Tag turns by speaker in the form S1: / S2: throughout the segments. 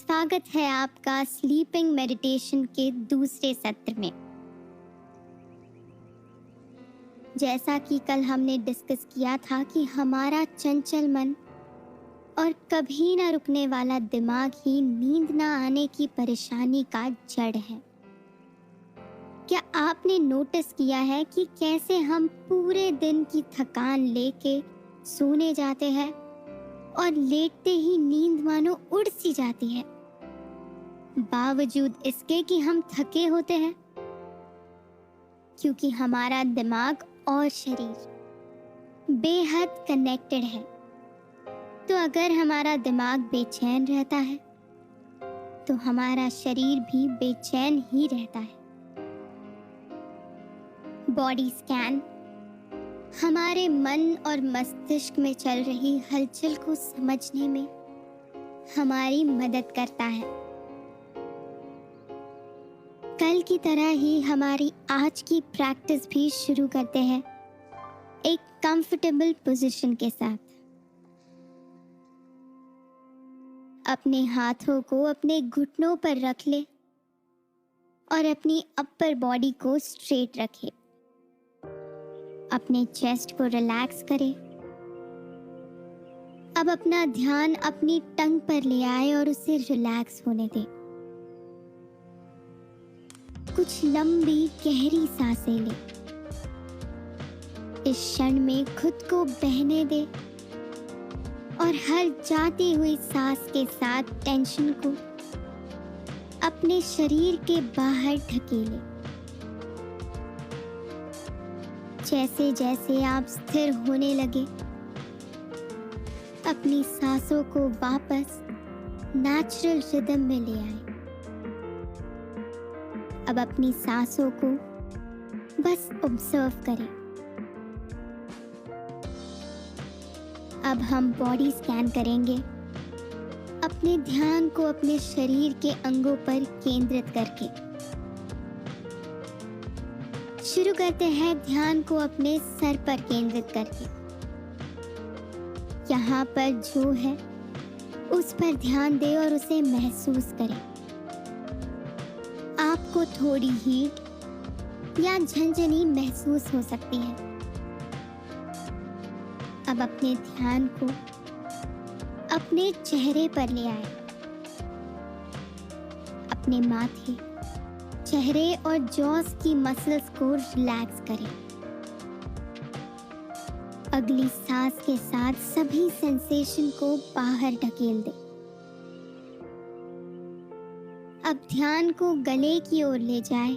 S1: स्वागत है आपका स्लीपिंग मेडिटेशन के दूसरे सत्र में। जैसा कि कल हमने डिस्कस किया था कि हमारा चंचल मन और कभी ना रुकने वाला दिमाग ही नींद ना आने की परेशानी का जड़ है। क्या आपने नोटिस किया है कि कैसे हम पूरे दिन की थकान लेके सोने जाते हैं और लेटते ही नींद मानो उड़ सी जाती है, बावजूद इसके कि हम थके होते हैं, क्योंकि हमारा दिमाग और शरीर बेहद कनेक्टेड है। तो अगर हमारा दिमाग बेचैन रहता है तो हमारा शरीर भी बेचैन ही रहता है। बॉडी स्कैन हमारे मन और मस्तिष्क में चल रही हलचल को समझने में हमारी मदद करता है। कल की तरह ही हमारी आज की प्रैक्टिस भी शुरू करते हैं एक कंफर्टेबल पोजीशन के साथ। अपने हाथों को अपने घुटनों पर रख ले और अपनी अपर बॉडी को स्ट्रेट रखे। अपने चेस्ट को रिलैक्स करें। अब अपना ध्यान अपनी टंग पर ले आए और उसे रिलैक्स होने दें। कुछ लंबी गहरी सांसें लें। इस क्षण में खुद को बहने दें और हर जाती हुई सांस के साथ टेंशन को अपने शरीर के बाहर ढकेलें। जैसे जैसे आप स्थिर होने लगे, अपनी सांसों को वापस नेचुरल रिदम में ले आए। अब अपनी सांसों को बस ऑब्जर्व करें। अब हम बॉडी स्कैन करेंगे, अपने ध्यान को अपने शरीर के अंगों पर केंद्रित करके। शुरू करते हैं ध्यान को अपने सर पर केंद्रित करके। यहाँ पर जो है उस पर ध्यान दें और उसे महसूस करें। आपको थोड़ी हीट या झंझनी महसूस हो सकती है। अब अपने ध्यान को अपने चेहरे पर ले आए। अपने माथे, चेहरे और जॉस की मसल्स को रिलैक्स करें। अगली सांस के साथ सभी सेंसेशन को बाहर ढकेल दें। अब ध्यान को गले की ओर ले जाएं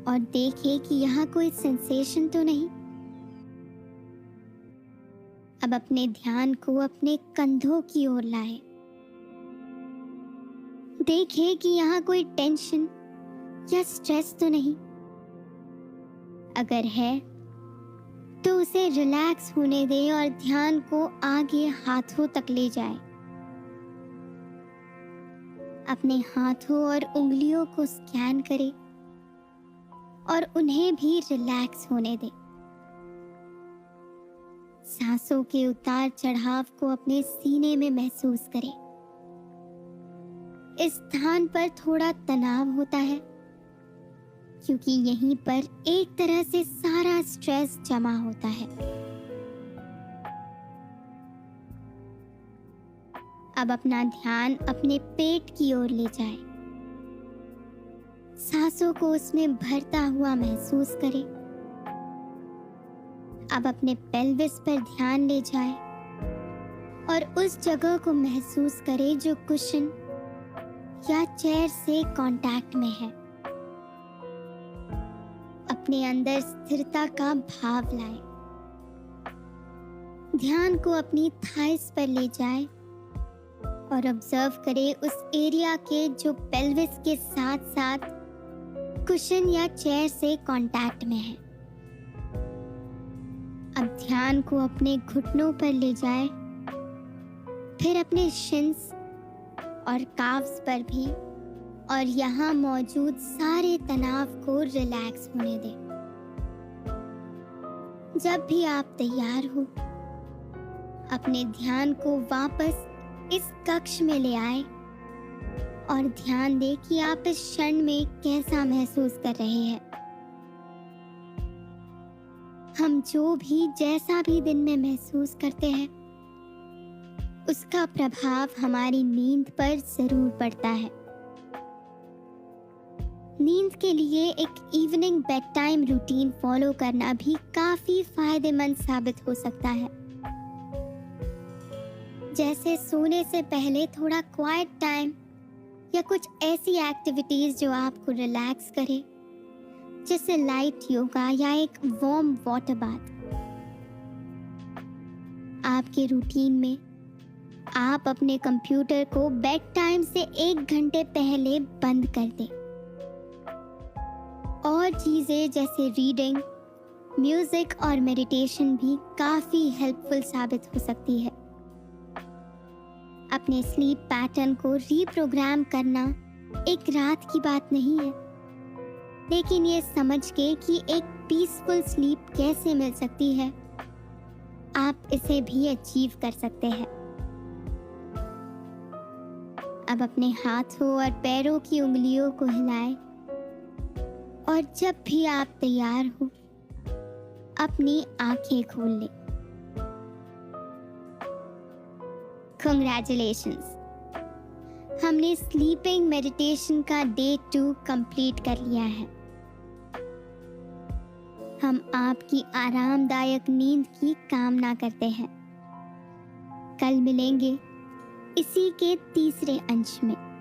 S1: और देखें कि यहाँ कोई सेंसेशन तो नहीं। अब अपने ध्यान को अपने कंधों की ओर लाएं। देखें कि यहाँ कोई टेंशन या स्ट्रेस तो नहीं। अगर है तो उसे रिलैक्स होने दें और ध्यान को आगे हाथों तक ले जाएं। अपने हाथों और उंगलियों को स्कैन करें और उन्हें भी रिलैक्स होने दें। सांसों के उतार चढ़ाव को अपने सीने में महसूस करें। इस स्थान पर थोड़ा तनाव होता है, क्योंकि यहीं पर एक तरह से सारा स्ट्रेस जमा होता है। अब अपना ध्यान अपने पेट की ओर ले जाएं। सांसों को उसमें भरता हुआ महसूस करें। अब अपने पेल्विस पर ध्यान ले जाएं और उस जगह को महसूस करें जो कुशन या चेयर से कांटेक्ट में है। अपने अंदर स्थिरता का भाव लाएं। ध्यान को अपनी थाइस पर ले जाएं और ऑब्जर्व करें उस एरिया के जो पेल्विस के साथ साथ कुशन या चेयर से कांटेक्ट में है। अब ध्यान को अपने घुटनों पर ले जाएं, फिर अपने शिन्स और काफ्स पर भी, और यहाँ मौजूद सारे तनाव को रिलैक्स होने दें। जब भी आप तैयार हो, अपने ध्यान को वापस इस कक्ष में ले आए और ध्यान दें कि आप इस क्षण में कैसा महसूस कर रहे हैं। हम जो भी जैसा भी दिन में महसूस करते हैं, उसका प्रभाव हमारी नींद पर जरूर पड़ता है। नींद के लिए एक evening bed time routine follow करना भी काफी फायदेमंद साबित हो सकता है। जैसे सोने से पहले थोड़ा क्वाइट टाइम या कुछ ऐसी एक्टिविटीज जो आपको रिलैक्स करे, जैसे लाइट योगा या एक वार्म वाटर बाथ। आपके रूटीन में आप अपने कंप्यूटर को बेड टाइम से 1 घंटे पहले बंद कर दें। और चीजें जैसे रीडिंग, म्यूजिक और मेडिटेशन भी काफी हेल्पफुल साबित हो सकती है। अपने स्लीप पैटर्न को रीप्रोग्राम करना एक रात की बात नहीं है, लेकिन ये समझ के कि एक पीसफुल स्लीप कैसे मिल सकती है, आप इसे भी अचीव कर सकते हैं। अब अपने हाथों और पैरों की उंगलियों को हिलाएं और जब भी आप तैयार हो, अपनी आंखें खोल लें। Congratulations! हमने स्लीपिंग मेडिटेशन का डे 2 कंप्लीट कर लिया है। हम आपकी आरामदायक नींद की कामना करते हैं। कल मिलेंगे इसी के तीसरे अंश में।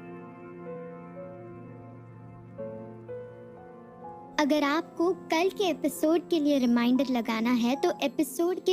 S1: अगर आपको कल के एपिसोड के लिए रिमाइंडर लगाना है तो एपिसोड के